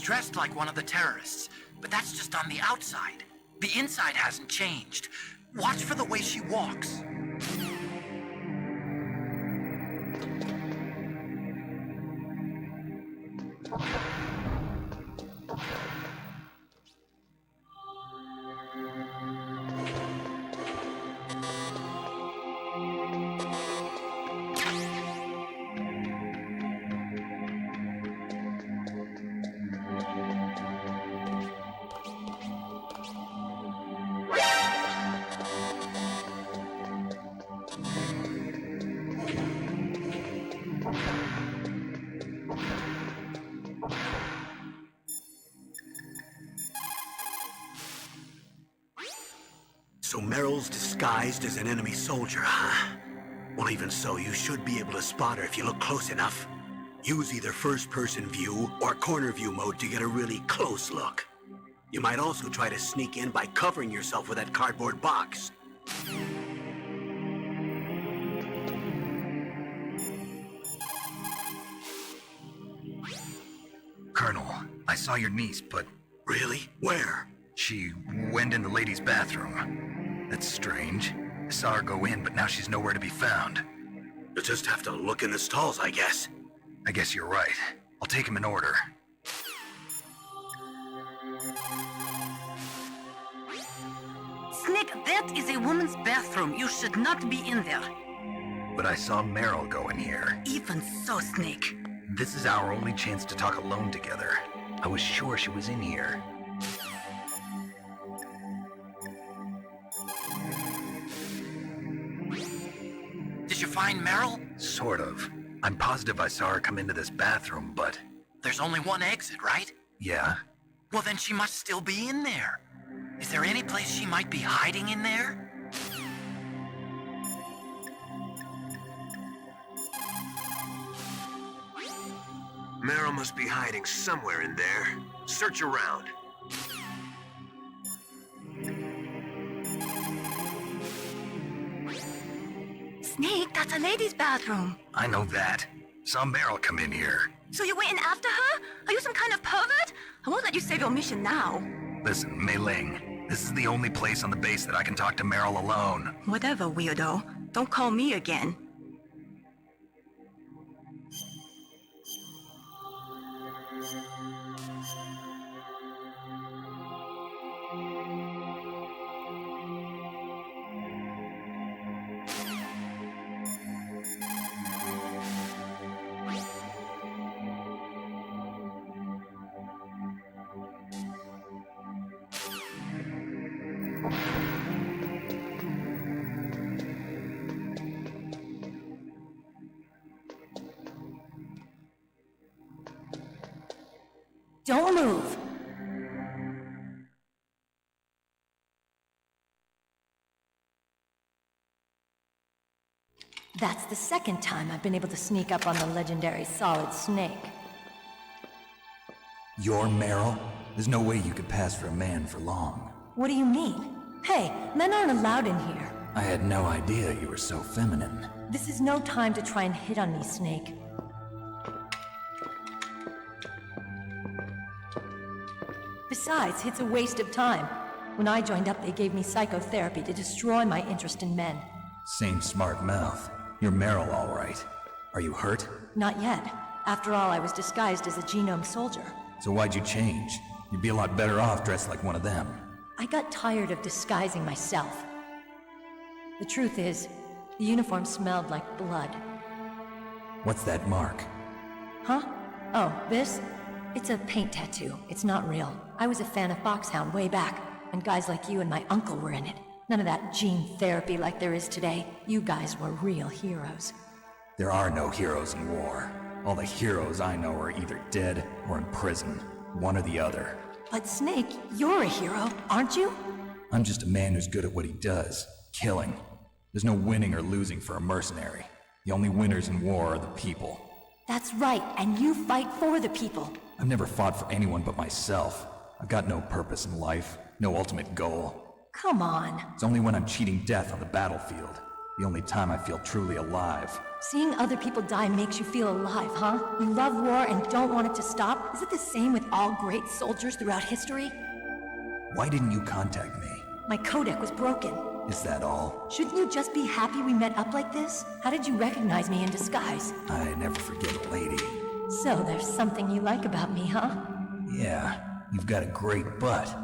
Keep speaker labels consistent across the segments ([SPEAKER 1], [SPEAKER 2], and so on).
[SPEAKER 1] dressed like one of the terrorists, but that's just on the outside. The inside hasn't changed. Watch for the way she walks.
[SPEAKER 2] So Meryl's disguised as an enemy soldier, huh? Well, even so, you should be able to spot her if you look close enough. Use either first-person view or corner view mode to get a really close look. You might also try to sneak in by covering yourself with that cardboard box.
[SPEAKER 3] Colonel, I saw your niece, but...
[SPEAKER 2] Really? Where?
[SPEAKER 3] She went in the ladies' bathroom. That's strange. I saw her go in, but now she's nowhere to be found.
[SPEAKER 2] You'll just have to look in the stalls, I guess.
[SPEAKER 3] I guess you're right. I'll take him in order.
[SPEAKER 4] Snake, that is a woman's bathroom. You should not be in there.
[SPEAKER 3] But I saw Meryl go in here.
[SPEAKER 4] Even so, Snake.
[SPEAKER 3] This is our only chance to talk alone together. I was sure she was in here.
[SPEAKER 1] Did you find Meryl?
[SPEAKER 3] Sort of. I'm positive I saw her come into this bathroom, but...
[SPEAKER 1] There's only one exit, right?
[SPEAKER 3] Yeah?
[SPEAKER 1] Well, then she must still be in there. Is there any place she might be hiding in there?
[SPEAKER 5] Meryl must be hiding somewhere in there. Search around.
[SPEAKER 4] Snake, that's a ladies' bathroom.
[SPEAKER 3] I know that. Saw Meryl come in here.
[SPEAKER 4] So you went in after her? Are you some kind of pervert? I won't let you save your mission now.
[SPEAKER 3] Listen, Mei Ling, this is the only place on the base that I can talk to Meryl alone.
[SPEAKER 4] Whatever, weirdo. Don't call me again. Don't move.
[SPEAKER 6] That's the second time I've been able to sneak up on the legendary Solid Snake.
[SPEAKER 7] You're Meryl? There's no way you could pass for a man for long.
[SPEAKER 6] What do you mean? Hey, men aren't allowed in here.
[SPEAKER 7] I had no idea you were so feminine.
[SPEAKER 6] This is no time to try and hit on me, Snake. Besides, it's a waste of time. When I joined up, they gave me psychotherapy to destroy my interest in men.
[SPEAKER 7] Same smart mouth. You're Meryl, all right. Are you hurt?
[SPEAKER 6] Not yet. After all, I was disguised as a genome soldier.
[SPEAKER 7] So why'd you change? You'd be a lot better off dressed like one of them.
[SPEAKER 6] I got tired of disguising myself. The truth is, the uniform smelled like blood.
[SPEAKER 7] What's that mark?
[SPEAKER 6] Huh? Oh, this? It's a paint tattoo. It's not real. I was a fan of Foxhound way back, and guys like you and my uncle were in it. None of that gene therapy like there is today. You guys were real heroes.
[SPEAKER 7] There are no heroes in war. All the heroes I know are either dead or in prison. One or the other.
[SPEAKER 6] But Snake, you're a hero, aren't you?
[SPEAKER 7] I'm just a man who's good at what he does. Killing. There's no winning or losing for a mercenary. The only winners in war are the people.
[SPEAKER 6] That's right, and you fight for the people.
[SPEAKER 7] I've never fought for anyone but myself. I've got no purpose in life, no ultimate goal.
[SPEAKER 6] Come on.
[SPEAKER 7] It's only when I'm cheating death on the battlefield. The only time I feel truly alive.
[SPEAKER 6] Seeing other people die makes you feel alive, huh? You love war and don't want it to stop? Is it the same with all great soldiers throughout history?
[SPEAKER 7] Why didn't you contact me?
[SPEAKER 6] My codec was broken.
[SPEAKER 7] Is that all?
[SPEAKER 6] Shouldn't you just be happy we met up like this? How did you recognize me in disguise?
[SPEAKER 7] I never forget a lady.
[SPEAKER 6] So there's something you like about me, huh?
[SPEAKER 7] Yeah, you've got a great butt.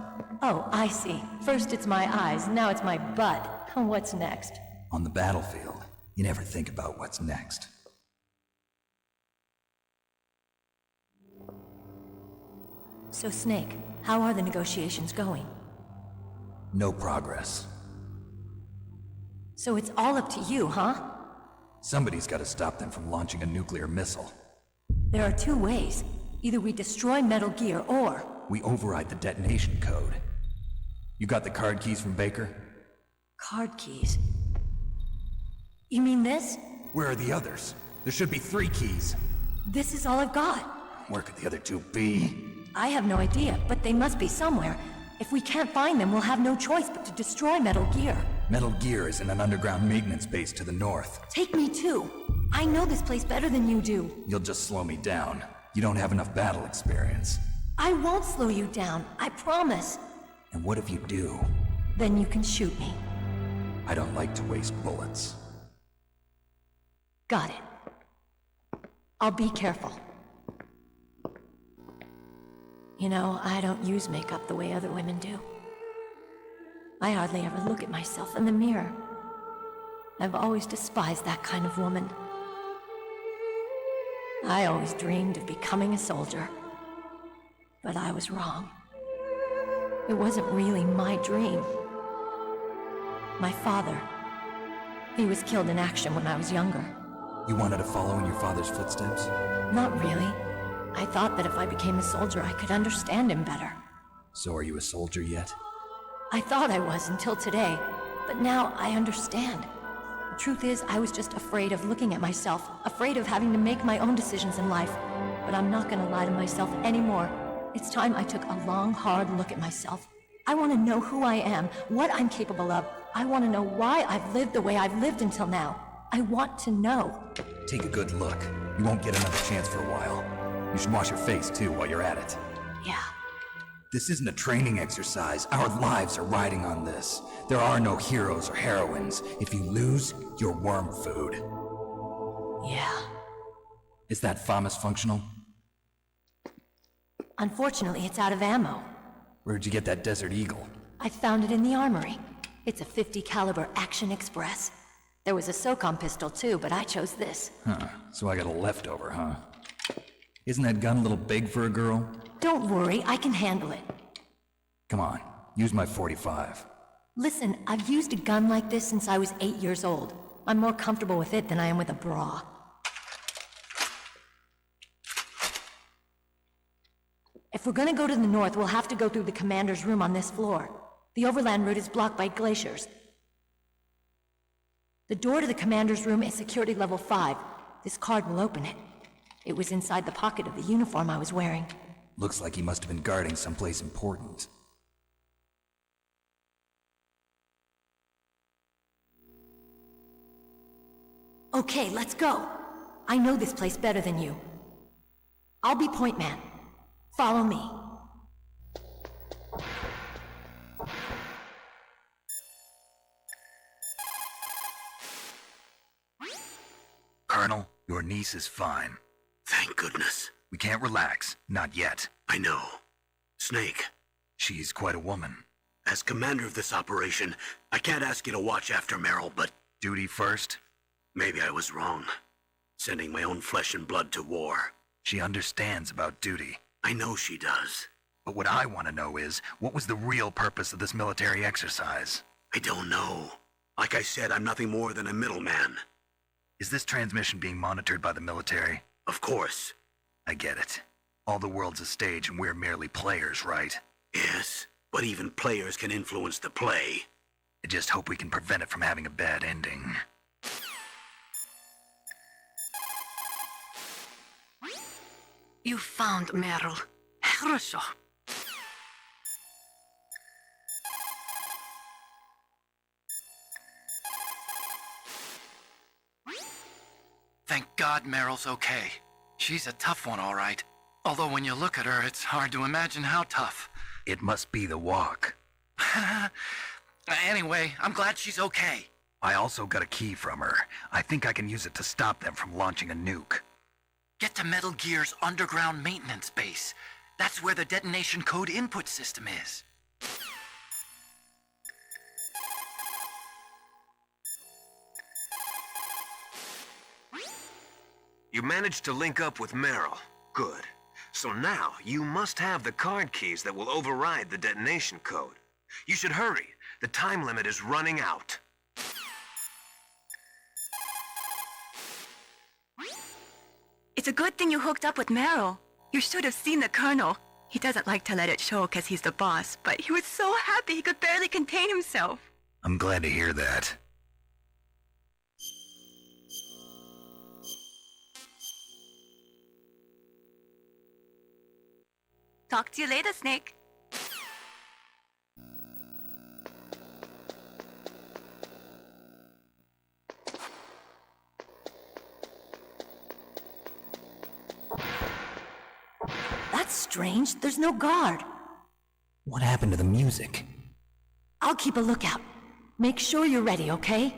[SPEAKER 6] Oh, I see. First it's my eyes, now it's my butt. What's next?
[SPEAKER 7] On the battlefield, you never think about what's next.
[SPEAKER 6] So Snake, how are the negotiations going?
[SPEAKER 7] No progress.
[SPEAKER 6] So it's all up to you, huh?
[SPEAKER 7] Somebody's got to stop them from launching a nuclear missile.
[SPEAKER 6] There are two ways. Either we destroy Metal Gear, or...
[SPEAKER 7] We override the detonation code. You got the card keys from Baker?
[SPEAKER 6] Card keys. You mean this?
[SPEAKER 7] Where are the others? There should be 3 keys.
[SPEAKER 6] This is all I've got.
[SPEAKER 7] Where could the other 2 be?
[SPEAKER 6] I have no idea, but they must be somewhere. If we can't find them, we'll have no choice but to destroy Metal Gear.
[SPEAKER 7] Metal Gear is in an underground maintenance base to the north.
[SPEAKER 6] Take me too. I know this place better than you do.
[SPEAKER 7] You'll just slow me down. You don't have enough battle experience.
[SPEAKER 6] I won't slow you down, I promise.
[SPEAKER 7] And what if you do?
[SPEAKER 6] Then you can shoot me.
[SPEAKER 7] I don't like to waste bullets.
[SPEAKER 6] Got it. I'll be careful. You know, I don't use makeup the way other women do. I hardly ever look at myself in the mirror. I've always despised that kind of woman. I always dreamed of becoming a soldier. But I was wrong. It wasn't really my dream. My father, he was killed in action when I was younger.
[SPEAKER 7] You wanted to follow in your father's footsteps?
[SPEAKER 6] Not really. I thought that if I became a soldier, I could understand him better.
[SPEAKER 7] So are you a soldier yet?
[SPEAKER 6] I thought I was until today, but now I understand. The truth is, I was just afraid of looking at myself, afraid of having to make my own decisions in life. But I'm not gonna lie to myself anymore. It's time I took a long, hard look at myself. I want to know who I am, what I'm capable of. I want to know why I've lived the way I've lived until now. I want to know.
[SPEAKER 7] Take a good look. You won't get another chance for a while. You should wash your face, too, while you're at it.
[SPEAKER 6] Yeah.
[SPEAKER 7] This isn't a training exercise. Our lives are riding on this. There are no heroes or heroines. If you lose, you're worm food.
[SPEAKER 6] Yeah.
[SPEAKER 7] Is that FAMAS functional?
[SPEAKER 6] Unfortunately, it's out of ammo.
[SPEAKER 7] Where'd you get that Desert Eagle?
[SPEAKER 6] I found it in the armory. It's a .50 caliber Action Express. There was a SOCOM pistol too, but I chose this.
[SPEAKER 7] Huh, so I got a leftover, huh? Isn't that gun a little big for a girl?
[SPEAKER 6] Don't worry, I can handle it.
[SPEAKER 7] Come on, use my .45.
[SPEAKER 6] Listen, I've used a gun like this since I was 8 years old. I'm more comfortable with it than I am with a bra. If we're gonna go to the north, we'll have to go through the commander's room on this floor. The overland route is blocked by glaciers. The door to the commander's room is security level 5. This card will open it. It was inside the pocket of the uniform I was wearing.
[SPEAKER 7] Looks like he must have been guarding someplace important.
[SPEAKER 6] Okay, let's go. I know this place better than you. I'll be point man. Follow me.
[SPEAKER 3] Colonel, your niece is fine.
[SPEAKER 2] Thank goodness.
[SPEAKER 3] We can't relax. Not yet.
[SPEAKER 2] I know. Snake,
[SPEAKER 3] She's quite a woman.
[SPEAKER 2] as commander of this operation, I can't ask you to watch after Meryl, but
[SPEAKER 3] Duty first?
[SPEAKER 2] maybe I was wrong. Sending my own flesh and blood to war.
[SPEAKER 3] She understands about duty.
[SPEAKER 2] I know she does.
[SPEAKER 3] But what I want to know is, what was the real purpose of this military exercise?
[SPEAKER 2] I don't know. Like I said, I'm nothing more than a middleman.
[SPEAKER 3] Is this transmission being monitored by the military?
[SPEAKER 2] Of course.
[SPEAKER 3] I get it. All the world's a stage and we're merely players, right?
[SPEAKER 2] Yes, but even players can influence the play.
[SPEAKER 3] I just hope we can prevent it from having a bad ending.
[SPEAKER 4] You found Meryl. хорошо.
[SPEAKER 1] God Meryl's okay. She's a tough one, all right. Although when you look at her, it's hard to imagine how tough.
[SPEAKER 3] It must be the walk.
[SPEAKER 1] Anyway, I'm glad she's okay.
[SPEAKER 3] I also got a key from her. I think I can use it to stop them from launching a nuke.
[SPEAKER 1] Get to Metal Gear's underground maintenance base. That's where the detonation code input system is.
[SPEAKER 5] You managed to link up with Meryl. Good. So now, you must have the card keys that will override the detonation code. You should hurry. The time limit is running out.
[SPEAKER 4] It's a good thing you hooked up with Meryl. You should have seen the Colonel. He doesn't like to let it show because he's the boss, but he was so happy he could barely contain himself.
[SPEAKER 3] I'm glad to hear that.
[SPEAKER 4] Talk to you later, Snake.
[SPEAKER 6] That's strange. There's no guard.
[SPEAKER 7] What happened to the music?
[SPEAKER 6] I'll keep a lookout. Make sure you're ready, okay?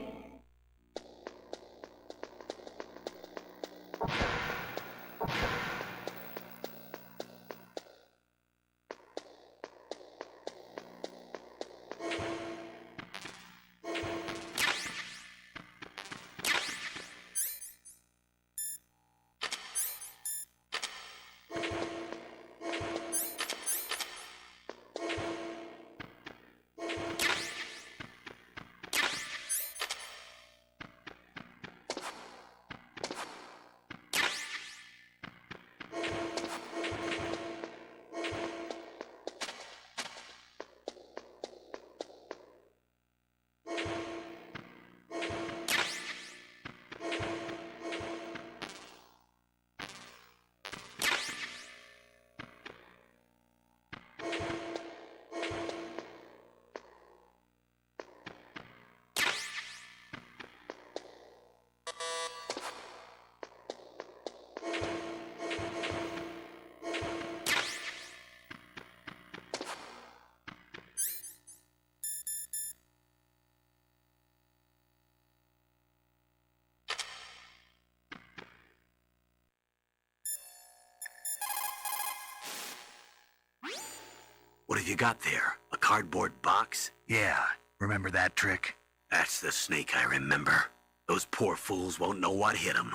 [SPEAKER 2] What have you got there? A cardboard box?
[SPEAKER 3] Yeah, remember that trick?
[SPEAKER 2] That's the Snake I remember. Those poor fools won't know what hit them.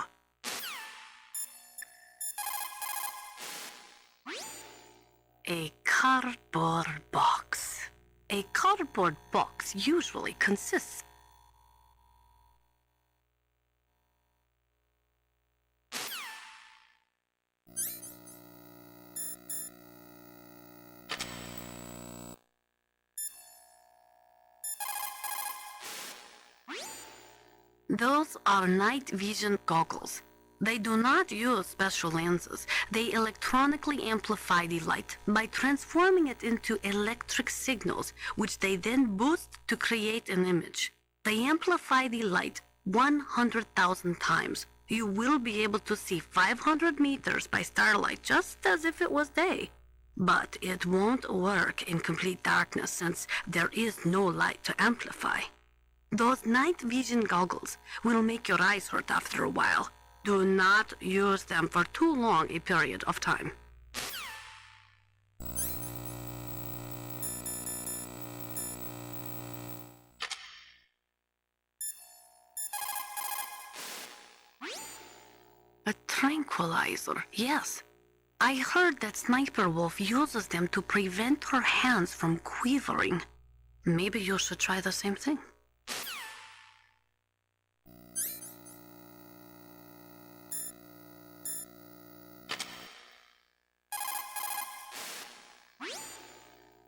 [SPEAKER 8] A cardboard box. A cardboard box usually consists. Those are night vision goggles. They do not use special lenses. They electronically amplify the light by transforming it into electric signals, which they then boost to create an image. They amplify the light 100,000 times. You will be able to see 500 meters by starlight just as if it was day. But it won't work in complete darkness since there is no light to amplify. Those night vision goggles will make your eyes hurt after a while. Do not use them for too long a period of time. A tranquilizer, yes. I heard that Sniper Wolf uses them to prevent her hands from quivering. Maybe you should try the same thing.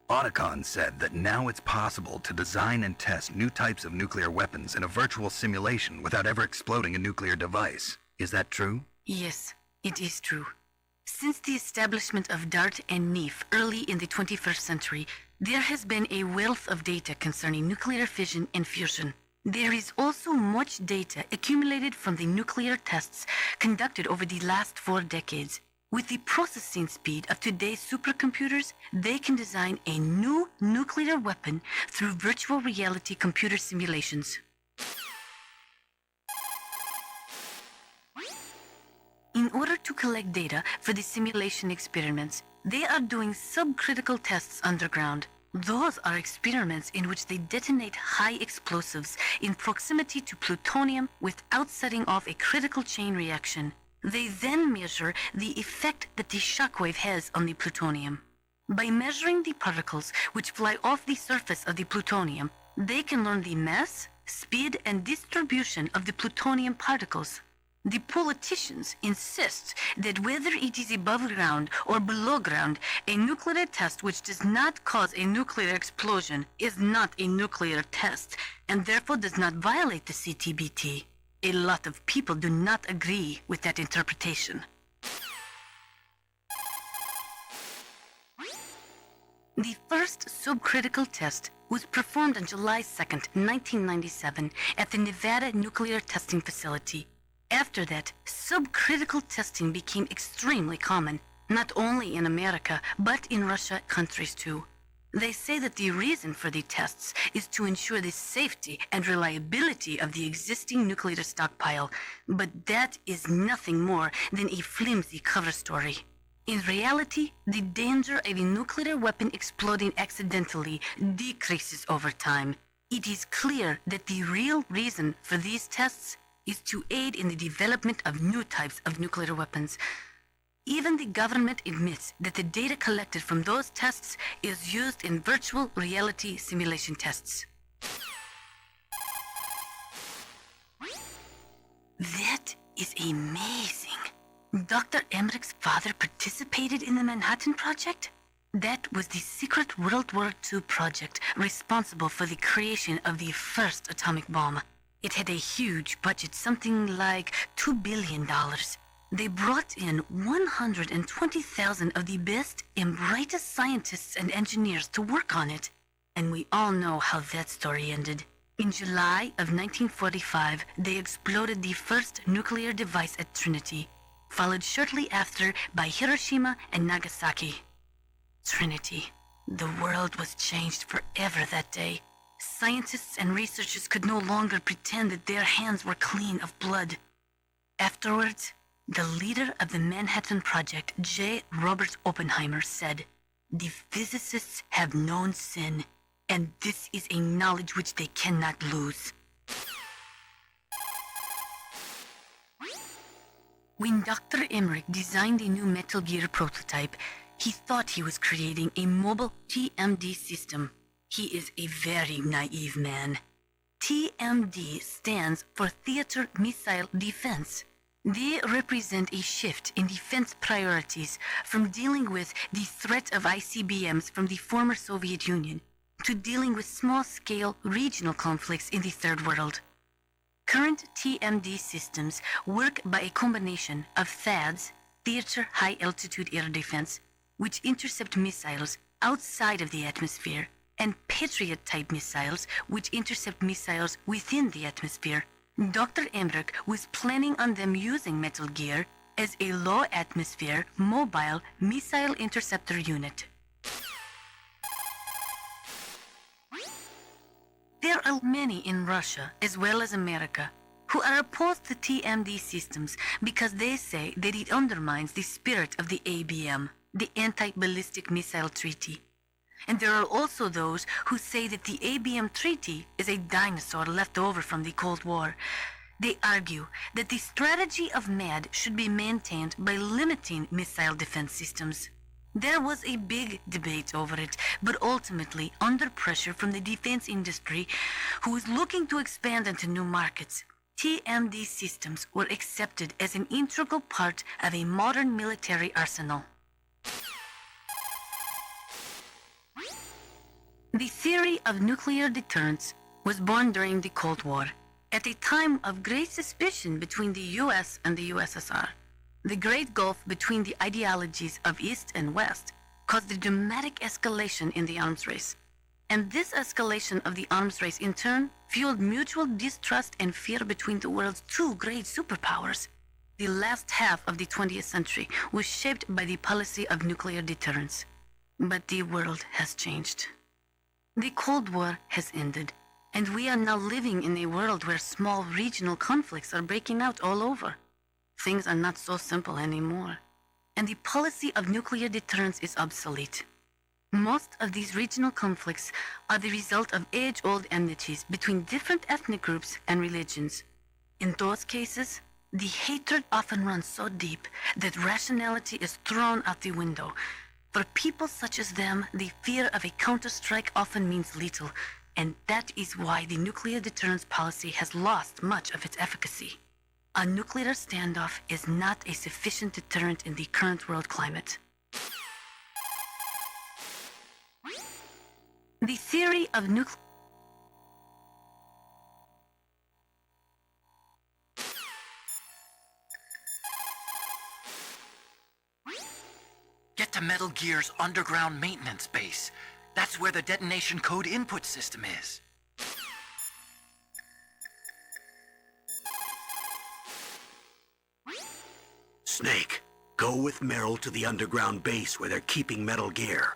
[SPEAKER 3] Otacon said that now it's possible to design and test new types of nuclear weapons in a virtual simulation without ever exploding a nuclear device. Is that true?
[SPEAKER 8] Yes, it is true. Since the establishment of DART and NEEF early in the 21st century, there has been a wealth of data concerning nuclear fission and fusion. There is also much data accumulated from the nuclear tests conducted over the last 4 decades. With the processing speed of today's supercomputers, they can design a new nuclear weapon through virtual reality computer simulations. In order to collect data for the simulation experiments, they are doing subcritical tests underground. Those are experiments in which they detonate high explosives in proximity to plutonium without setting off a critical chain reaction. They then measure the effect that the shockwave has on the plutonium. By measuring the particles which fly off the surface of the plutonium, they can learn the mass, speed, and distribution of the plutonium particles. The politicians insist that whether it is above ground or below ground, a nuclear test which does not cause a nuclear explosion is not a nuclear test, and therefore does not violate the CTBT. A lot of people do not agree with that interpretation. The first subcritical test was performed on July 2nd, 1997 at the Nevada Nuclear Testing Facility. After that, subcritical testing became extremely common, not only in America, but in Russia countries too. They say that the reason for the tests is to ensure the safety and reliability of the existing nuclear stockpile, but that is nothing more than a flimsy cover story. In reality, the danger of a nuclear weapon exploding accidentally decreases over time. It is clear that the real reason for these tests is to aid in the development of new types of nuclear weapons. Even the government admits that the data collected from those tests is used in virtual reality simulation tests. That is amazing. Dr. Emmerich's father participated in the Manhattan Project? That was the secret World War II project responsible for the creation of the first atomic bomb. It had a huge budget, something like $2 billion. They brought in 120,000 of the best and brightest scientists and engineers to work on it. And we all know how that story ended. In July of 1945, they exploded the first nuclear device at Trinity, followed shortly after by Hiroshima and Nagasaki. Trinity. The world was changed forever that day. Scientists and researchers could no longer pretend that their hands were clean of blood. Afterwards, the leader of the Manhattan Project, J. Robert Oppenheimer, said, "The physicists have known sin, and this is a knowledge which they cannot lose." When Dr. Emmerich designed the new Metal Gear prototype, he thought he was creating a mobile TMD system. He is a very naive man. TMD stands for Theater Missile Defense. They represent a shift in defense priorities from dealing with the threat of ICBMs from the former Soviet Union to dealing with small-scale regional conflicts in the Third World. Current TMD systems work by a combination of THAADs, Theater High Altitude Air Defense, which intercept missiles outside of the atmosphere, and Patriot-type missiles, which intercept missiles within the atmosphere. Dr. Emmerich was planning on them using Metal Gear as a low-atmosphere, mobile missile interceptor unit. There are many in Russia, as well as America, who are opposed to TMD systems because they say that it undermines the spirit of the ABM, the Anti-Ballistic Missile Treaty. And there are also those who say that the ABM Treaty is a dinosaur left over from the Cold War. They argue that the strategy of MAD should be maintained by limiting missile defense systems. There was a big debate over it, but ultimately, under pressure from the defense industry, who was looking to expand into new markets, TMD systems were accepted as an integral part of a modern military arsenal. The theory of nuclear deterrence was born during the Cold War, at a time of great suspicion between the US and the USSR. The great gulf between the ideologies of East and West caused a dramatic escalation in the arms race. And this escalation of the arms race in turn fueled mutual distrust and fear between the world's two great superpowers. The last half of the 20th century was shaped by the policy of nuclear deterrence. But the world has changed. The Cold War has ended, and we are now living in a world where small regional conflicts are breaking out all over. Things are not so simple anymore, and the policy of nuclear deterrence is obsolete. Most of these regional conflicts are the result of age-old enmities between different ethnic groups and religions. In those cases, the hatred often runs so deep that rationality is thrown out the window. For people such as them, the fear of a counterstrike often means lethal, and that is why the nuclear deterrence policy has lost much of its efficacy. A nuclear standoff is not a sufficient deterrent in the current world climate. The theory of nuclear...
[SPEAKER 1] Get to Metal Gear's underground maintenance base. That's where the detonation code input system is.
[SPEAKER 2] Snake, go with Meryl to the underground base where they're keeping Metal Gear.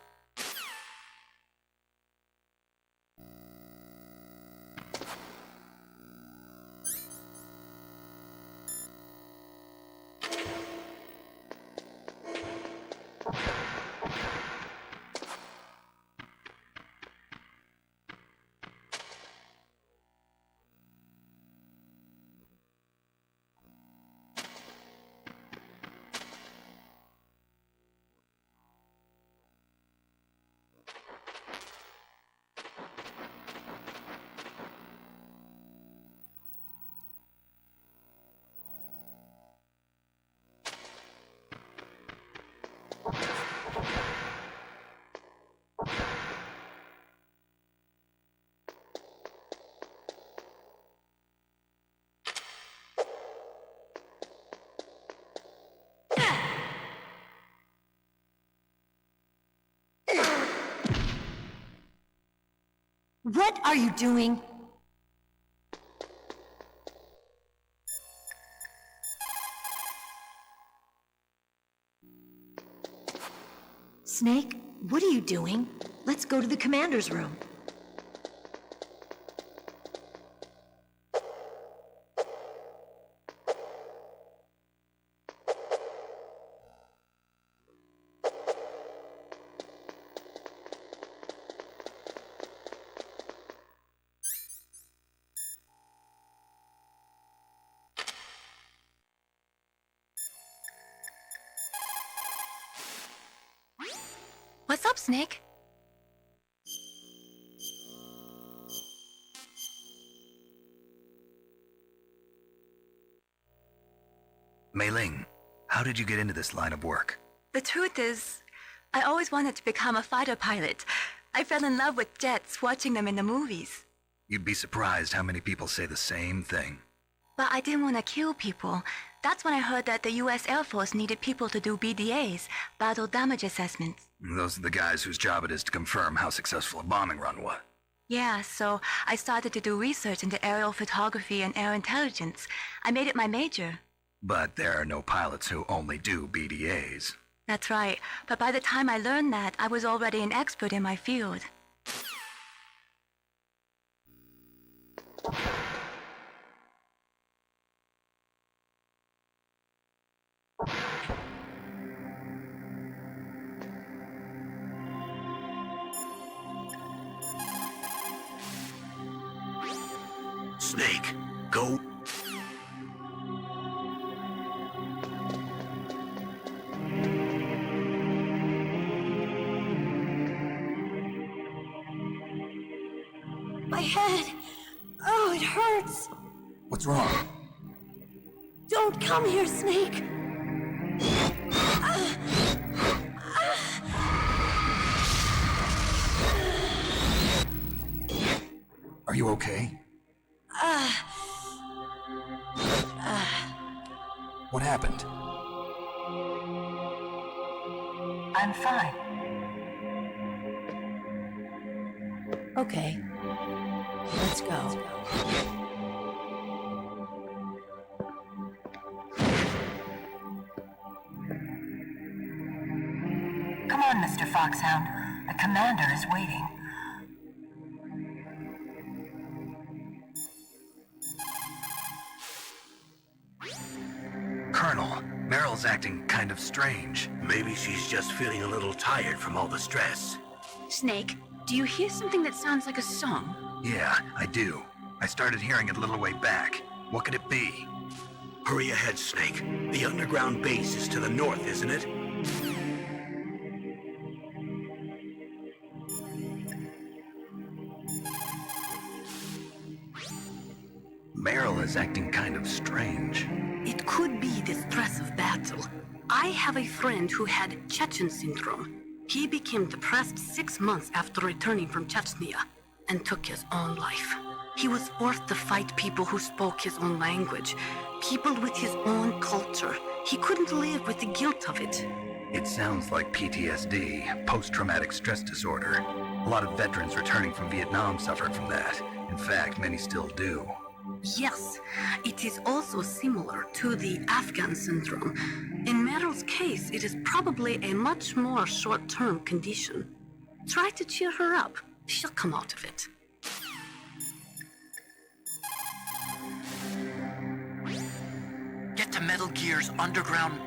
[SPEAKER 6] What are you doing? Snake, what are you doing? Let's go to the commander's room.
[SPEAKER 4] What's up, Snake?
[SPEAKER 3] Mei Ling, how did you get into this line of work?
[SPEAKER 4] The truth is, I always wanted to become a fighter pilot. I fell in love with jets watching them in the movies.
[SPEAKER 3] You'd be surprised how many people say the same thing.
[SPEAKER 4] But I didn't want to kill people. That's when I heard that the US Air Force needed people to do BDAs, battle damage assessments.
[SPEAKER 3] Those are the guys whose job it is to confirm how successful a bombing run was.
[SPEAKER 4] Yeah, so I started to do research into aerial photography and air intelligence. I made it my major.
[SPEAKER 3] But there are no pilots who only do BDAs.
[SPEAKER 4] That's right. But by the time I learned that, I was already an expert in my field.
[SPEAKER 2] Snake, go.
[SPEAKER 6] My head! Oh, it hurts!
[SPEAKER 7] What's wrong?
[SPEAKER 6] Don't come here, Snake!
[SPEAKER 7] Are you okay? What happened?
[SPEAKER 6] I'm fine. Okay. Let's go.
[SPEAKER 9] Come on, Mr. Foxhound. The commander is waiting.
[SPEAKER 3] Colonel, Meryl's acting kind of strange.
[SPEAKER 2] Maybe she's just feeling a little tired from all the stress.
[SPEAKER 10] Snake, do you hear something that sounds like a song?
[SPEAKER 3] Yeah, I do. I started hearing it a little way back. What could it be?
[SPEAKER 2] Hurry ahead, Snake. The underground base is to the north, isn't it?
[SPEAKER 3] Meryl is acting kind of strange.
[SPEAKER 8] It could be the stress of battle. I have a friend who had Chechen syndrome. He became depressed 6 months after returning from Chechnya and took his own life. He was forced to fight people who spoke his own language, people with his own culture. He couldn't live with the guilt of it.
[SPEAKER 3] It sounds like PTSD, post-traumatic stress disorder. A lot of veterans returning from Vietnam suffered from that. In fact, many still do.
[SPEAKER 8] Yes, it is also similar to the Afghan syndrome. In Meryl's case, it is probably a much more short-term condition. Try to cheer her up. She'll come out of it.
[SPEAKER 1] Get to Metal Gear's underground...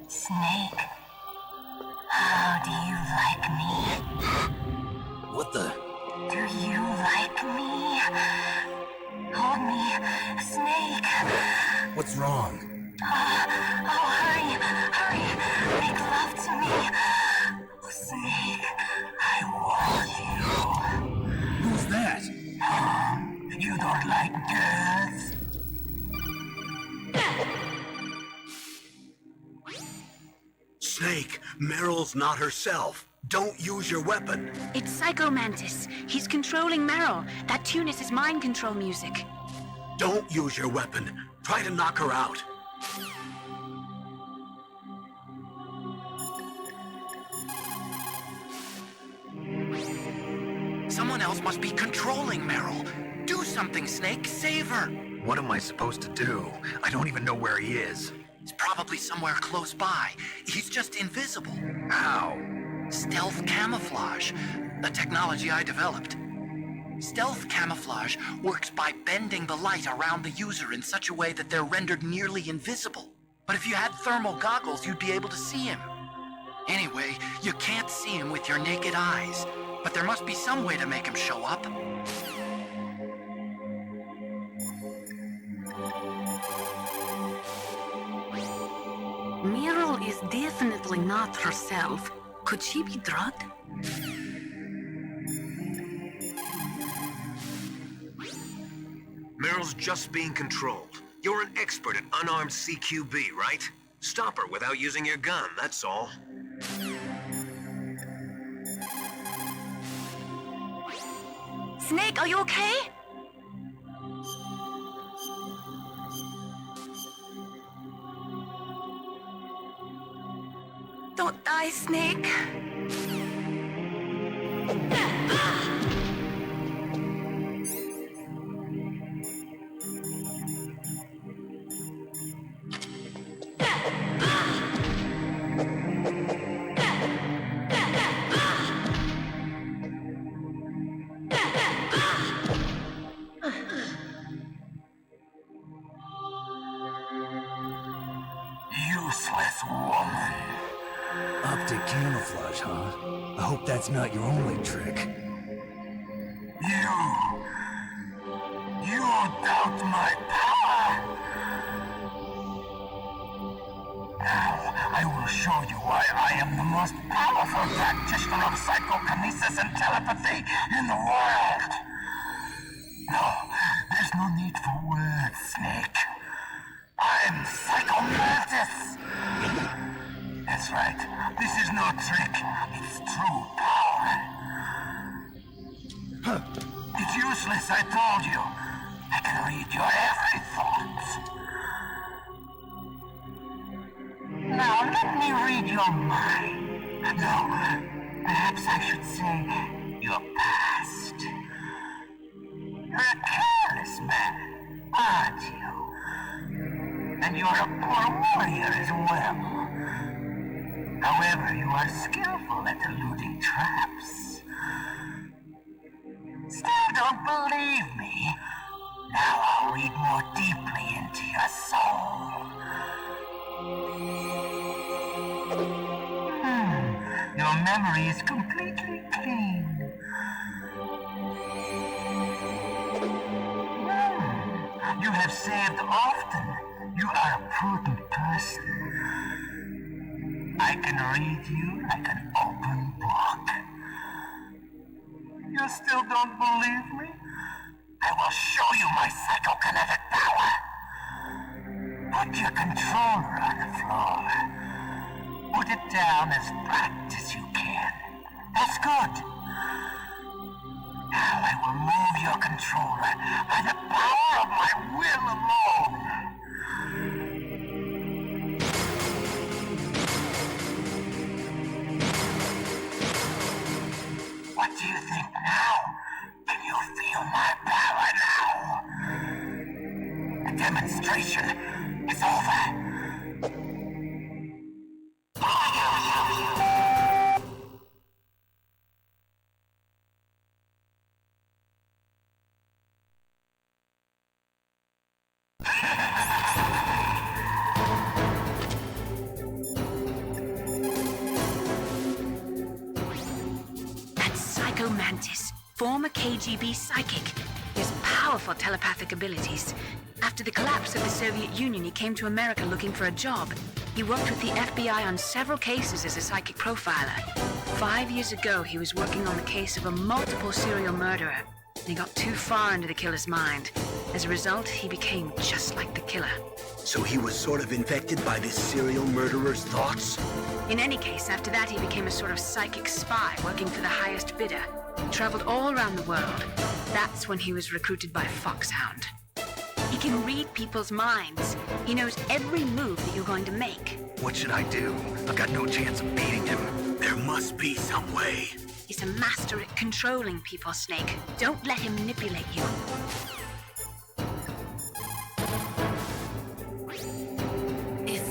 [SPEAKER 9] Snake, how do you like me?
[SPEAKER 7] What the?
[SPEAKER 9] Do you like me? Hold me, Snake.
[SPEAKER 7] What's wrong?
[SPEAKER 9] Oh, hurry, make love to me. Snake, I want you.
[SPEAKER 7] Who's that?
[SPEAKER 9] You don't like girls?
[SPEAKER 2] Snake, Meryl's not herself. Don't use your weapon.
[SPEAKER 10] It's Psycho Mantis. He's controlling Meryl. That tune is his mind control music.
[SPEAKER 2] Don't use your weapon. Try to knock her out.
[SPEAKER 1] Someone else must be controlling Meryl. Do something, Snake. Save her.
[SPEAKER 3] What am I supposed to do? I don't even know where he is.
[SPEAKER 1] He's probably somewhere close by. He's just invisible.
[SPEAKER 3] How?
[SPEAKER 1] Stealth camouflage, a technology I developed. Stealth camouflage works by bending the light around the user in such a way that they're rendered nearly invisible. But if you had thermal goggles, you'd be able to see him. Anyway, you can't see him with your naked eyes, but there must be some way to make him show up.
[SPEAKER 8] Meryl is definitely not herself. Could she be drugged?
[SPEAKER 5] Meryl's just being controlled. You're an expert at unarmed CQB, right? Stop her without using your gun, that's all.
[SPEAKER 4] Snake, are you okay? Don't die, Snake.
[SPEAKER 9] Useless woman.
[SPEAKER 7] Optic camouflage, huh? I hope that's not your only trick.
[SPEAKER 9] You doubt my power. Now I will
[SPEAKER 11] show you why I am the most powerful practitioner of psychokinesis and telepathy in the world. No, there's no need for words, Snake. I'm Psychomantis. That's right. This is no trick. It's true power. It's useless, I told you. I can read your every thought. Now, let me read your mind. No, perhaps I should say your past. You're a careless man, aren't you? And you're a poor warrior as well. However, you are skillful at eluding traps. Still don't believe me? Now I'll read more deeply into your soul. Your memory is completely clean. You have saved often. You are a prudent person. I can read you like an open book. You still don't believe me? I will show you my psychokinetic power. Put your controller on the floor. Put it down as flat as you can. That's good. Now I will move your controller by the power of my will alone. What do you think now? Can you feel my power now? The demonstration is over.
[SPEAKER 10] Mantis, former KGB psychic. He has powerful telepathic abilities. After the collapse of the Soviet Union, he came to America looking for a job. He worked with the FBI on several cases as a psychic profiler. 5 years ago, he was working on the case of a multiple serial murderer. He got too far into the killer's mind. As a result, he became just like the killer.
[SPEAKER 2] So he was sort of infected by this serial murderer's thoughts?
[SPEAKER 10] In any case, after that he became a sort of psychic spy working for the highest bidder. He traveled all around the world. That's when he was recruited by Foxhound. He can read people's minds. He knows every move that you're going to make.
[SPEAKER 3] What should I do? I've got no chance of beating him.
[SPEAKER 2] There must be some way.
[SPEAKER 10] He's a master at controlling people, Snake. Don't let him manipulate you.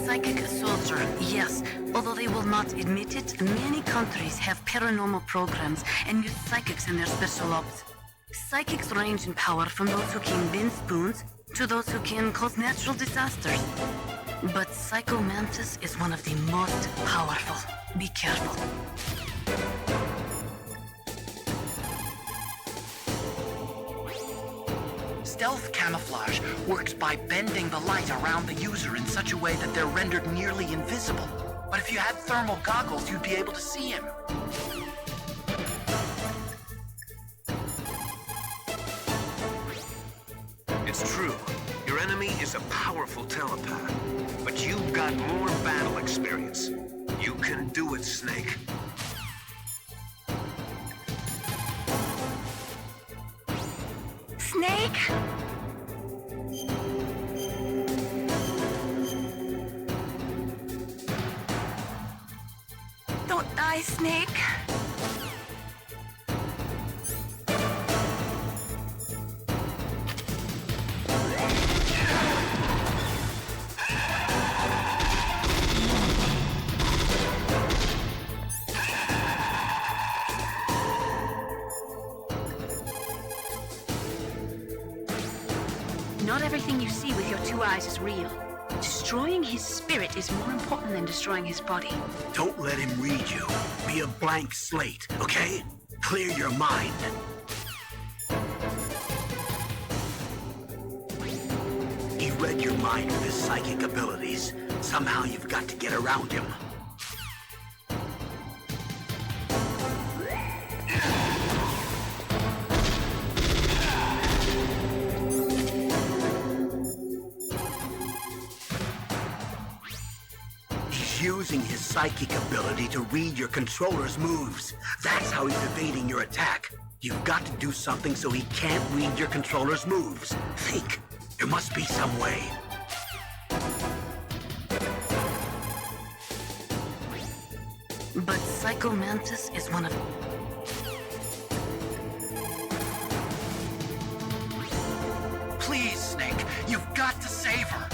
[SPEAKER 8] Psychic soldier, yes. Although they will not admit it, many countries have paranormal programs and use psychics in their special ops. Psychics range in power from those who can bend spoons to those who can cause natural disasters. But Psychomantis is one of the most powerful. Be careful.
[SPEAKER 1] Stealth camouflage works by bending the light around the user in such a way that they're rendered nearly invisible. But if you had thermal goggles, you'd be able to see him.
[SPEAKER 5] It's true. Your enemy is a powerful telepath. But you've got more battle experience. You can do it, Snake.
[SPEAKER 4] Snake? Don't die, Snake.
[SPEAKER 10] Not everything you see with your 2 eyes is real. Destroying his spirit is more important than destroying his body.
[SPEAKER 2] Don't let him read you. Be a blank slate, okay? Clear your mind. He read your mind with his psychic abilities. Somehow you've got to get around him. He's using his psychic ability to read your controller's moves. That's how he's evading your attack. You've got to do something so he can't read your controller's moves. Think. There must be some way.
[SPEAKER 8] But Psycho Mantis is one of...
[SPEAKER 1] Please, Snake, you've got to save her.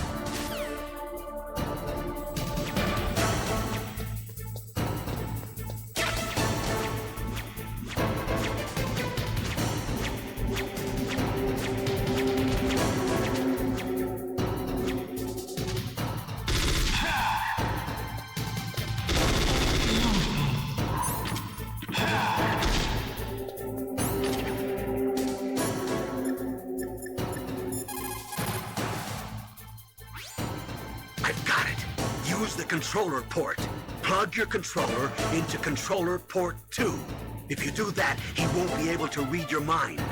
[SPEAKER 2] Controller port. Plug your controller into controller port 2. If you do that, he won't be able to read your mind.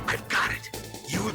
[SPEAKER 2] I've got it. You...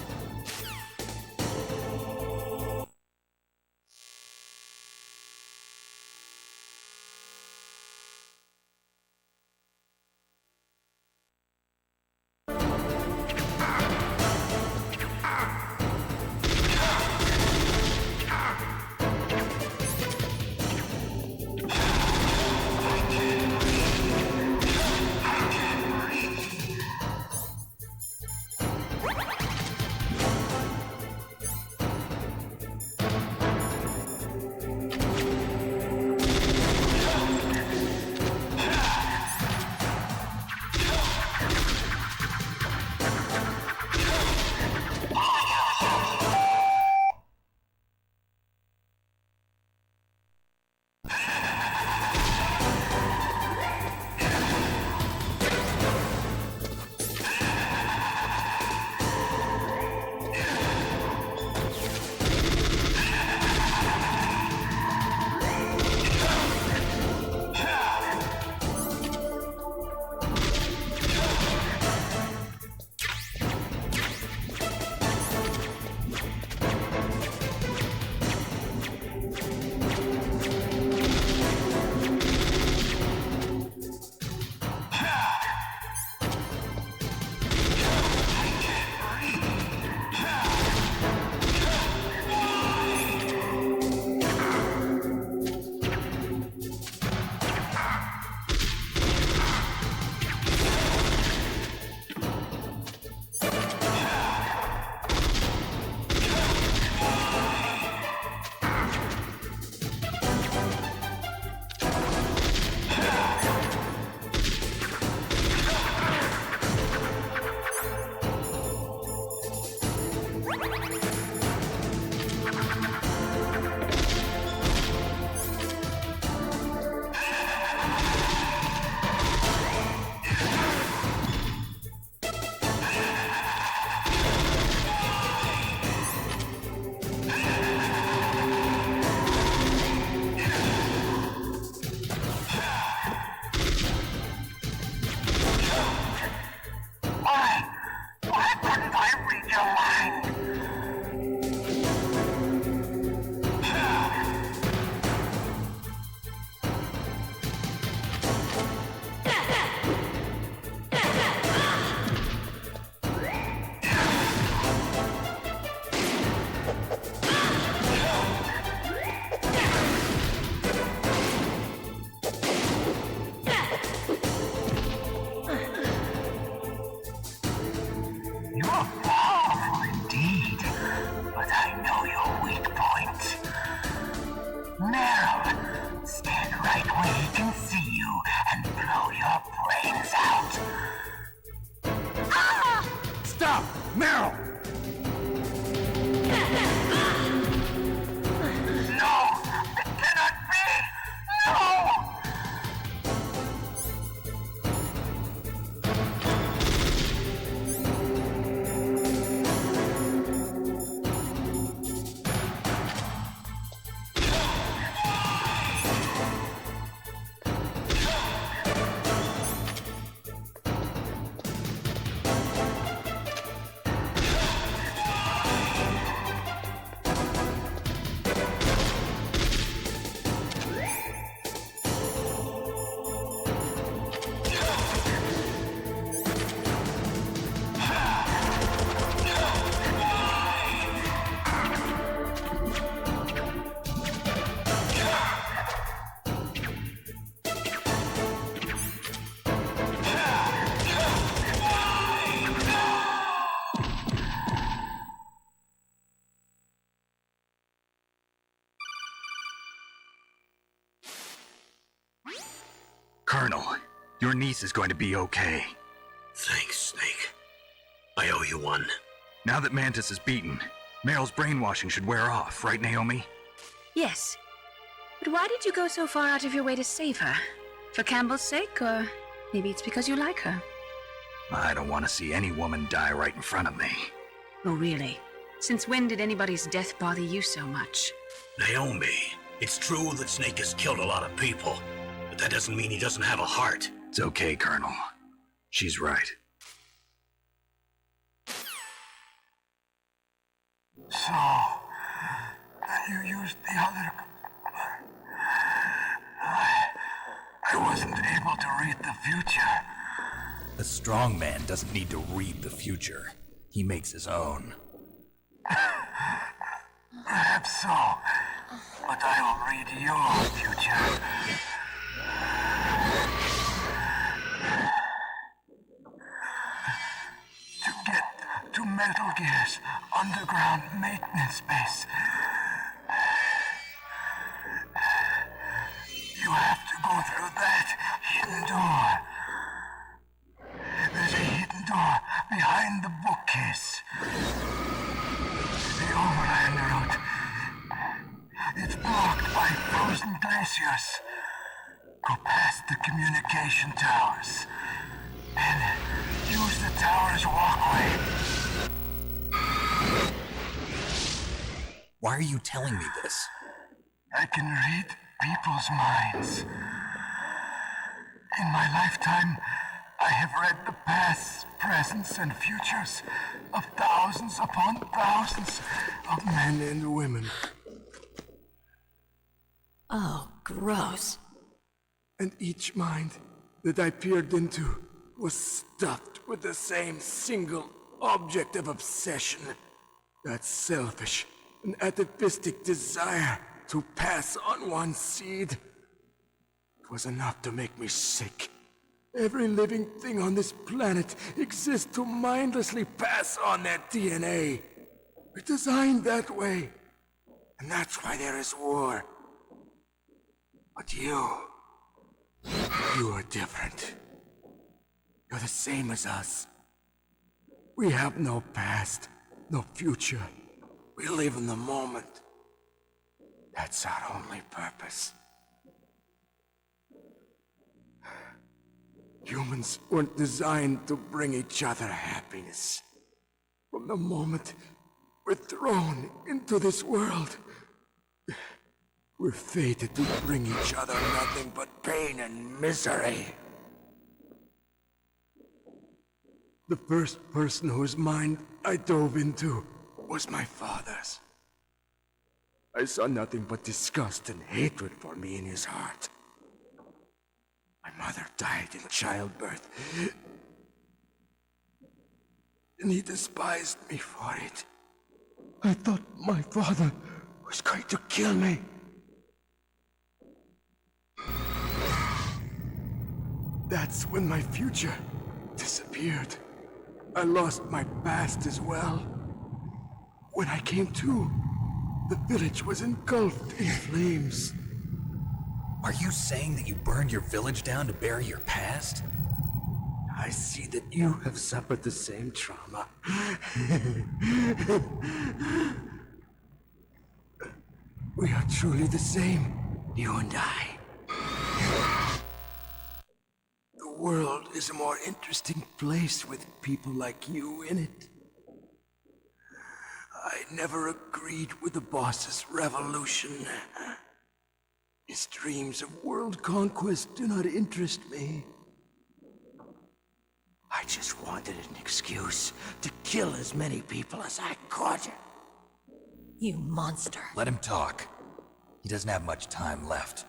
[SPEAKER 3] Your niece is going to be okay.
[SPEAKER 2] Thanks, Snake. I owe you one.
[SPEAKER 3] Now that Mantis is beaten, Meryl's brainwashing should wear off, right, Naomi?
[SPEAKER 10] Yes. But why did you go so far out of your way to save her? For Campbell's sake, or maybe it's because you like her?
[SPEAKER 3] I don't want to see any woman die right in front of me.
[SPEAKER 10] Oh, really? Since when did anybody's death bother you so much?
[SPEAKER 2] Naomi, it's true that Snake has killed a lot of people, but that doesn't mean he doesn't have a heart.
[SPEAKER 3] It's okay, Colonel. She's right.
[SPEAKER 11] So, you used the other... I wasn't able to read the future.
[SPEAKER 7] A strong man doesn't need to read the future. He makes his own.
[SPEAKER 11] Perhaps so, but I will read your future. To get to Metal Gear's underground maintenance base, you have to go through that hidden door. There's a hidden door behind the bookcase. The overland route. It's blocked by frozen glaciers. Go past the communication towers. And use the tower's walkway.
[SPEAKER 7] Why are you telling me this?
[SPEAKER 11] I can read people's minds. In my lifetime, I have read the pasts, presents, and futures of thousands upon thousands of men and women.
[SPEAKER 6] Oh, gross.
[SPEAKER 11] And each mind that I peered into was stuffed with the same single object of obsession. That selfish and atavistic desire to pass on one's seed. It was enough to make me sick. Every living thing on this planet exists to mindlessly pass on their DNA. We're designed that way. And that's why there is war. But you are different. You're the same as us. We have no past, no future. We live in the moment. That's our only purpose. Humans weren't designed to bring each other happiness. From the moment we're thrown into this world, we're fated to bring each other nothing but pain and misery. The first person whose mind I dove into was my father's. I saw nothing but disgust and hatred for me in his heart. My mother died in childbirth, and he despised me for it. I thought my father was going to kill me. That's when my future disappeared. I lost my past as well. When I came to, the village was engulfed in flames.
[SPEAKER 7] Are you saying that you burned your village down to bury your past?
[SPEAKER 11] I see that you have suffered the same trauma. We are truly the same, you and I. The world is a more interesting place with people like you in it. I never agreed with the boss's revolution. His dreams of world conquest do not interest me. I just wanted an excuse to kill as many people as I could.
[SPEAKER 6] You monster.
[SPEAKER 7] Let him talk. He doesn't have much time left.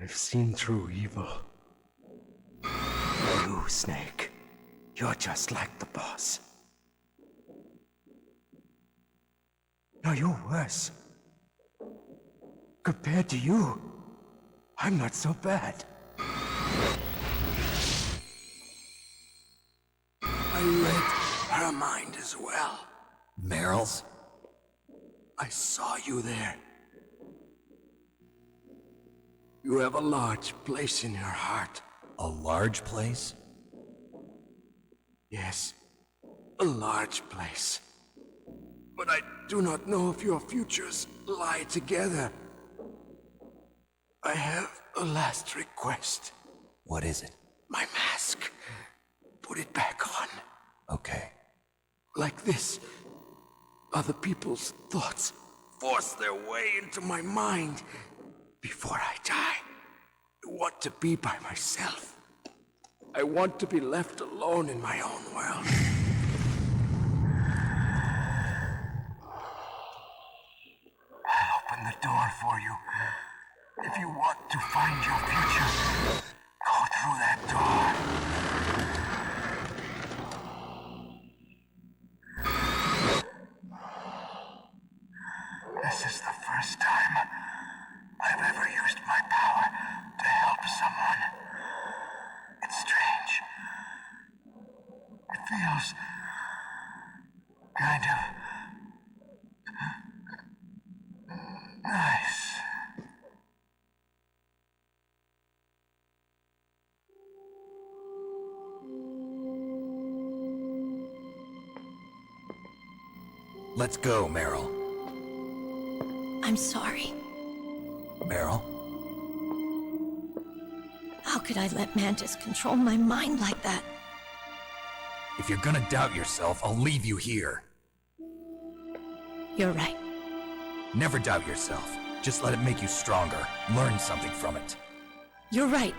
[SPEAKER 11] I've seen through evil. You, Snake, you're just like the boss. No, you're worse. Compared to you, I'm not so bad. I read her mind as well.
[SPEAKER 7] Meryl's?
[SPEAKER 11] I saw you there. You have a large place in her heart
[SPEAKER 7] A large place?
[SPEAKER 11] Yes, a large place. But I do not know if your futures lie together. I have a last request.
[SPEAKER 7] What is it?
[SPEAKER 11] My mask. Put it back on.
[SPEAKER 7] Okay.
[SPEAKER 11] Like this, other people's thoughts force their way into my mind. Before I die, I want to be by myself. I want to be left alone in my own world. I'll open the door for you. If you want to find your future, go through that door. This is the first time I've ever used my power to help someone. It's strange. It feels kind of nice.
[SPEAKER 7] Let's go, Meryl.
[SPEAKER 6] I'm sorry.
[SPEAKER 7] Meryl?
[SPEAKER 6] How could I let Mantis control my mind like that?
[SPEAKER 7] If you're gonna doubt yourself, I'll leave you here.
[SPEAKER 6] You're right.
[SPEAKER 7] Never doubt yourself. Just let it make you stronger. Learn something from it.
[SPEAKER 6] You're right.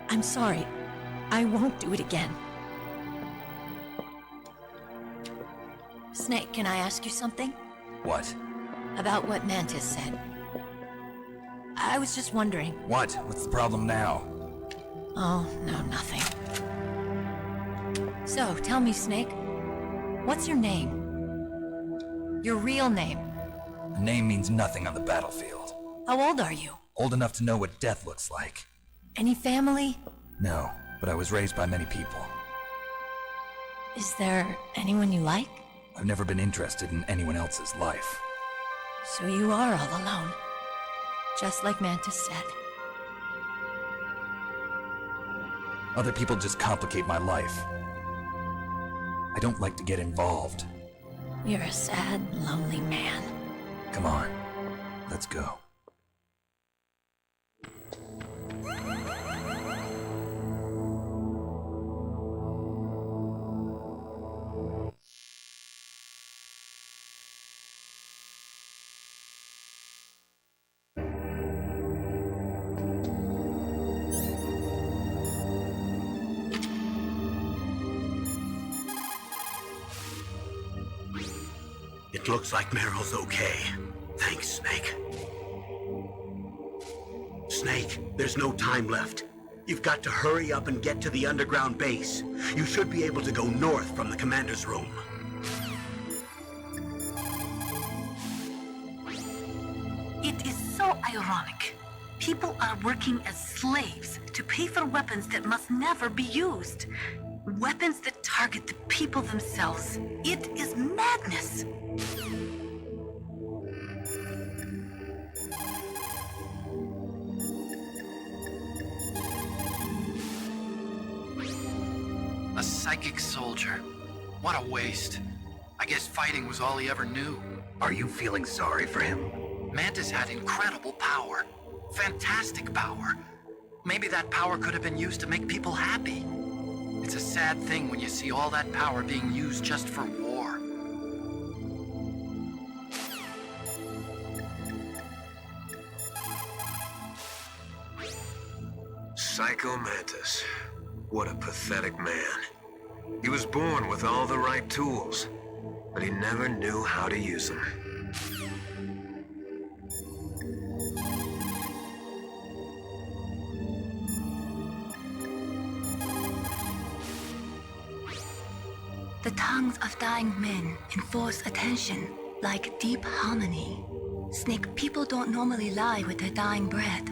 [SPEAKER 6] I'm sorry. I won't do it again. Snake, can I ask you something?
[SPEAKER 7] What?
[SPEAKER 6] About what Mantis said. I was just wondering.
[SPEAKER 7] What? What's the problem now?
[SPEAKER 6] Oh, no, nothing. So, tell me, Snake. What's your name? Your real name?
[SPEAKER 7] A name means nothing on the battlefield.
[SPEAKER 6] How old are you?
[SPEAKER 7] Old enough to know what death looks like.
[SPEAKER 6] Any family?
[SPEAKER 7] No, but I was raised by many people.
[SPEAKER 6] Is there anyone you like?
[SPEAKER 7] I've never been interested in anyone else's life.
[SPEAKER 6] So you are all alone. Just like Mantis said.
[SPEAKER 7] Other people just complicate my life. I don't like to get involved.
[SPEAKER 6] You're a sad, lonely man.
[SPEAKER 7] Come on, let's go.
[SPEAKER 2] It looks like Meryl's okay. Thanks, Snake. Snake, there's no time left. You've got to hurry up and get to the underground base. You should be able to go north from the commander's room.
[SPEAKER 8] It is so ironic. People are working as slaves to pay for weapons that must never be used. Weapons that target the people themselves. It is madness.
[SPEAKER 1] A psychic soldier. What a waste. I guess fighting was all he ever knew.
[SPEAKER 3] Are you feeling sorry for him?
[SPEAKER 1] Mantis had incredible power. Fantastic power. Maybe that power could have been used to make people happy. It's a sad thing when you see all that power being used just for war.
[SPEAKER 5] Psycho Mantis. What a pathetic man. He was born with all the right tools, but he never knew how to use them.
[SPEAKER 4] The tongues of dying men enforce attention, like deep harmony. Snake, people don't normally lie with their dying breath.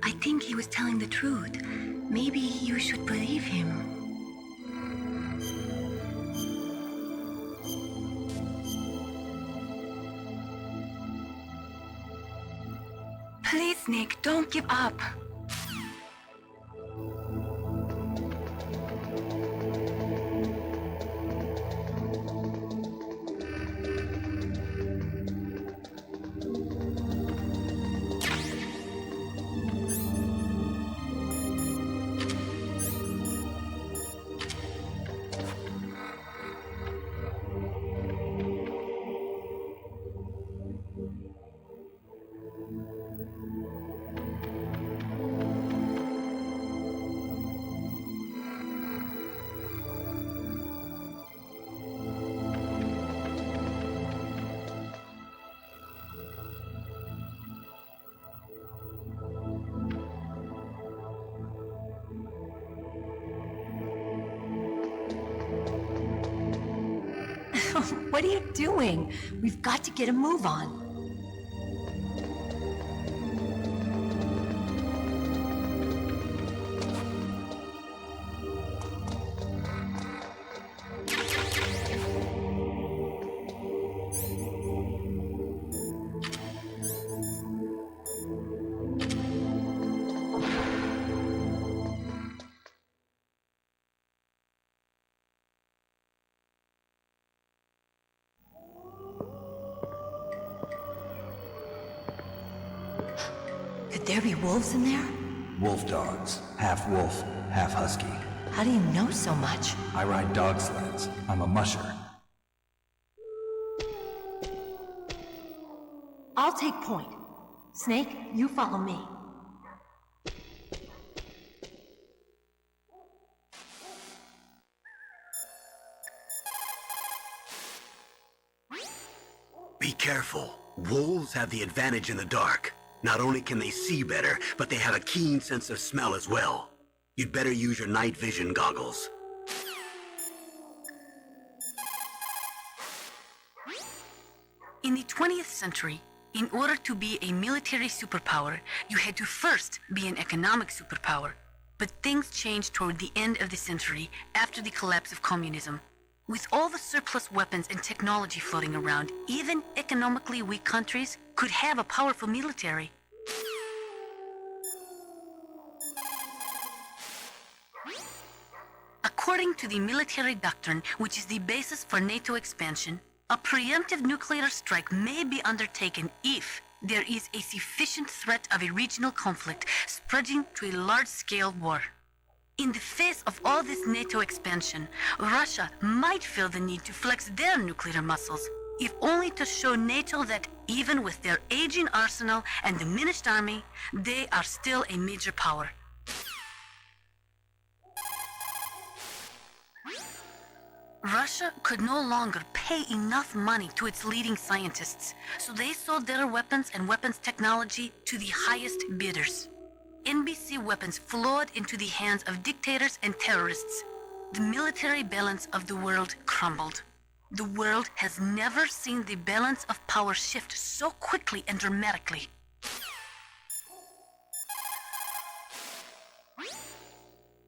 [SPEAKER 4] I think he was telling the truth. Maybe you should believe him. Please, Snake, don't give up.
[SPEAKER 6] What are you doing? We've got to get a move on. Could there be wolves in there?
[SPEAKER 7] Wolf dogs. Half wolf, half husky.
[SPEAKER 6] How do you know so much?
[SPEAKER 7] I ride dog sleds. I'm a musher.
[SPEAKER 6] I'll take point. Snake, you follow me.
[SPEAKER 2] Be careful. Wolves have the advantage in the dark. Not only can they see better, but they have a keen sense of smell as well. You'd better use your night vision goggles.
[SPEAKER 8] In the 20th century, in order to be a military superpower, you had to first be an economic superpower. But things changed toward the end of the century after the collapse of communism. With all the surplus weapons and technology floating around, even economically weak countries could have a powerful military. According to the military doctrine, which is the basis for NATO expansion, a preemptive nuclear strike may be undertaken if there is a sufficient threat of a regional conflict spreading to a large-scale war. In the face of all this NATO expansion, Russia might feel the need to flex their nuclear muscles, if only to show NATO that even with their aging arsenal and diminished army, they are still a major power. Russia could no longer pay enough money to its leading scientists, so they sold their weapons and weapons technology to the highest bidders. NBC weapons flowed into the hands of dictators and terrorists. The military balance of the world crumbled. The world has never seen the balance of power shift so quickly and dramatically.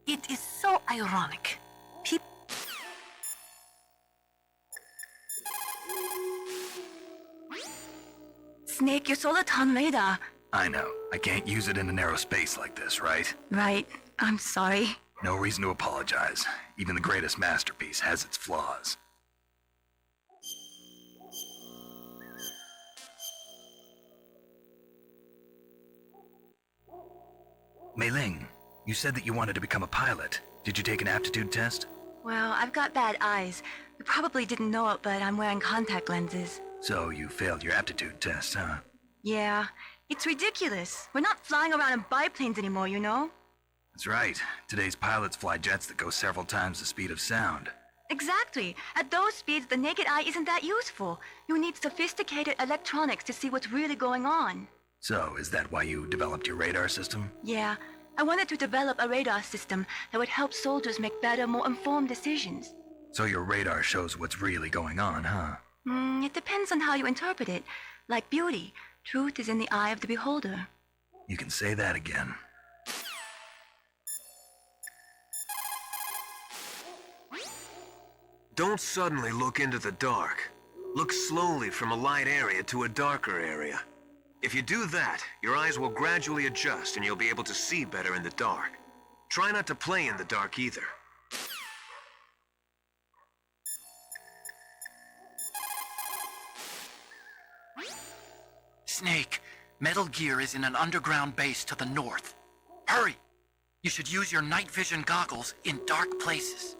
[SPEAKER 8] It is so ironic.
[SPEAKER 4] Snake, your solar ton radar.
[SPEAKER 3] I know. I can't use it in a narrow space like this, right?
[SPEAKER 4] Right. I'm sorry.
[SPEAKER 3] No reason to apologize. Even the greatest masterpiece has its flaws. Mei Ling, you said that you wanted to become a pilot. Did you take an aptitude test?
[SPEAKER 4] Well, I've got bad eyes. You probably didn't know it, but I'm wearing contact lenses.
[SPEAKER 3] So you failed your aptitude test, huh?
[SPEAKER 4] Yeah. It's ridiculous. We're not flying around in biplanes anymore, you know?
[SPEAKER 3] That's right. Today's pilots fly jets that go several times the speed of sound.
[SPEAKER 4] Exactly. At those speeds, the naked eye isn't that useful. You need sophisticated electronics to see what's really going on.
[SPEAKER 3] So, is that why you developed your radar system?
[SPEAKER 4] Yeah. I wanted to develop a radar system that would help soldiers make better, more informed decisions.
[SPEAKER 3] So your radar shows what's really going on, huh?
[SPEAKER 4] It depends on how you interpret it. Like beauty, truth is in the eye of the beholder.
[SPEAKER 3] You can say that again.
[SPEAKER 5] Don't suddenly look into the dark. Look slowly from a light area to a darker area. If you do that, your eyes will gradually adjust and you'll be able to see better in the dark. Try not to play in the dark either.
[SPEAKER 1] Snake, Metal Gear is in an underground base to the north. Hurry! You should use your night vision goggles in dark places.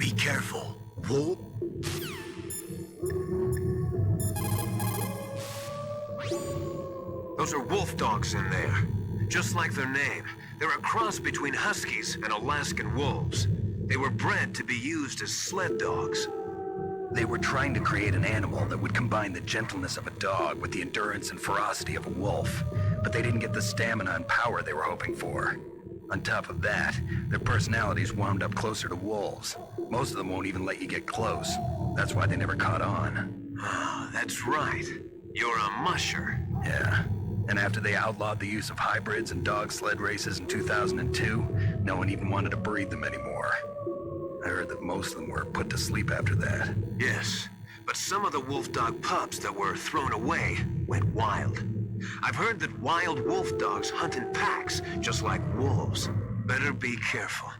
[SPEAKER 2] Be careful. Wolf?
[SPEAKER 5] Those are wolf dogs in there. Just like their name, they're a cross between huskies and Alaskan wolves. They were bred to be used as sled dogs.
[SPEAKER 3] They were trying to create an animal that would combine the gentleness of a dog with the endurance and ferocity of a wolf, but they didn't get the stamina and power they were hoping for. On top of that, their personalities wound up closer to wolves. Most of them won't even let you get close. That's why they never caught on.
[SPEAKER 5] Ah, that's right. You're a musher.
[SPEAKER 3] Yeah. And after they outlawed the use of hybrids and dog sled races in 2002, no one even wanted to breed them anymore. I heard that most of them were put to sleep after that.
[SPEAKER 5] Yes, but some of the wolf dog pups that were thrown away went wild. I've heard that wild wolf dogs hunt in packs, just like wolves. Better be careful.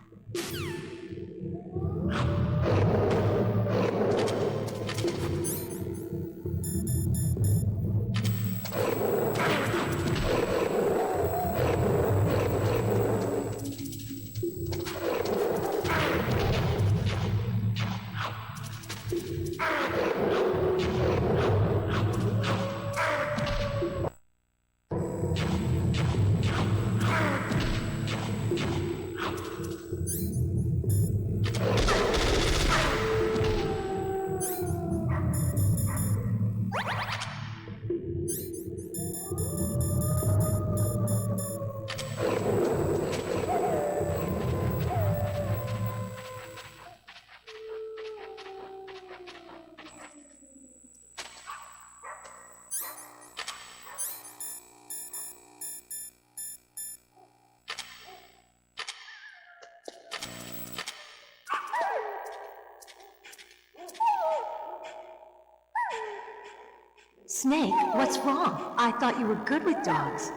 [SPEAKER 6] Snake, what's wrong? I thought you were good with dogs.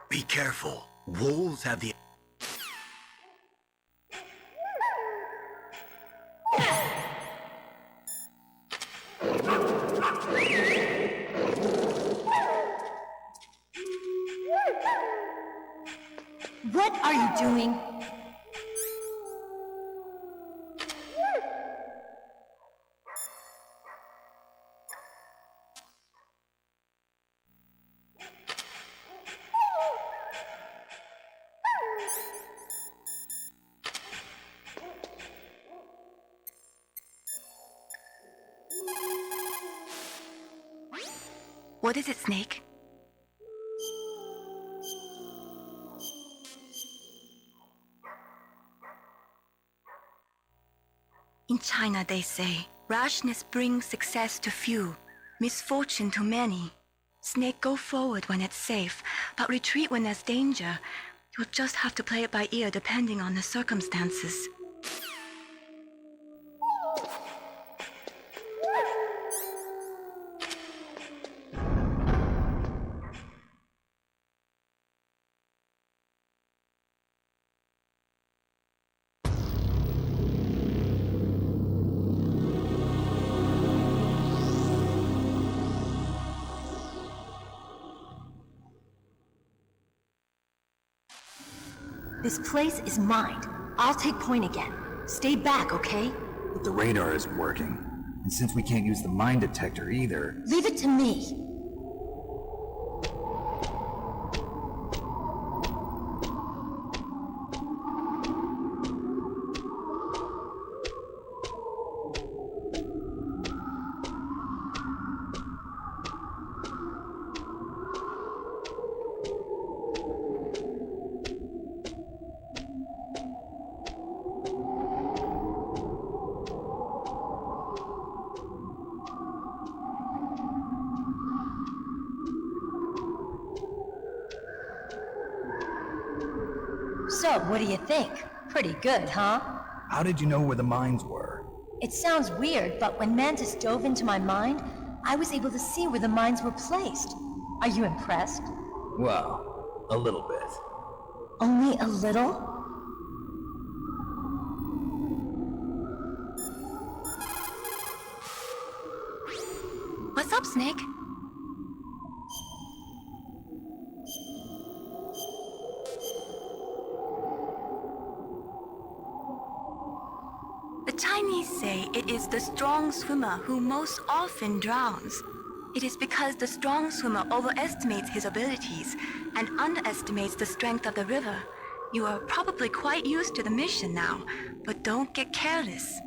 [SPEAKER 2] Be careful. Wolves have the...
[SPEAKER 6] What are you doing?
[SPEAKER 4] What is it, Snake? In China, they say, rashness brings success to few, misfortune to many. Snake, go forward when it's safe, but retreat when there's danger. You'll just have to play it by ear depending on the circumstances.
[SPEAKER 6] This place is mine. I'll take point again. Stay back, okay?
[SPEAKER 7] But the radar isn't working. And since we can't use the mine detector either...
[SPEAKER 6] Leave it to me. So, what do you think? Pretty good, huh?
[SPEAKER 7] How did you know where the mines were?
[SPEAKER 6] It sounds weird, but when Mantis dove into my mind, I was able to see where the mines were placed. Are you impressed?
[SPEAKER 7] Well, a little bit.
[SPEAKER 6] Only a little?
[SPEAKER 4] What's up, Snake? The Chinese say it is the strong swimmer who most often drowns. It is because the strong swimmer overestimates his abilities and underestimates the strength of the river. You are probably quite used to the mission now, but don't get careless.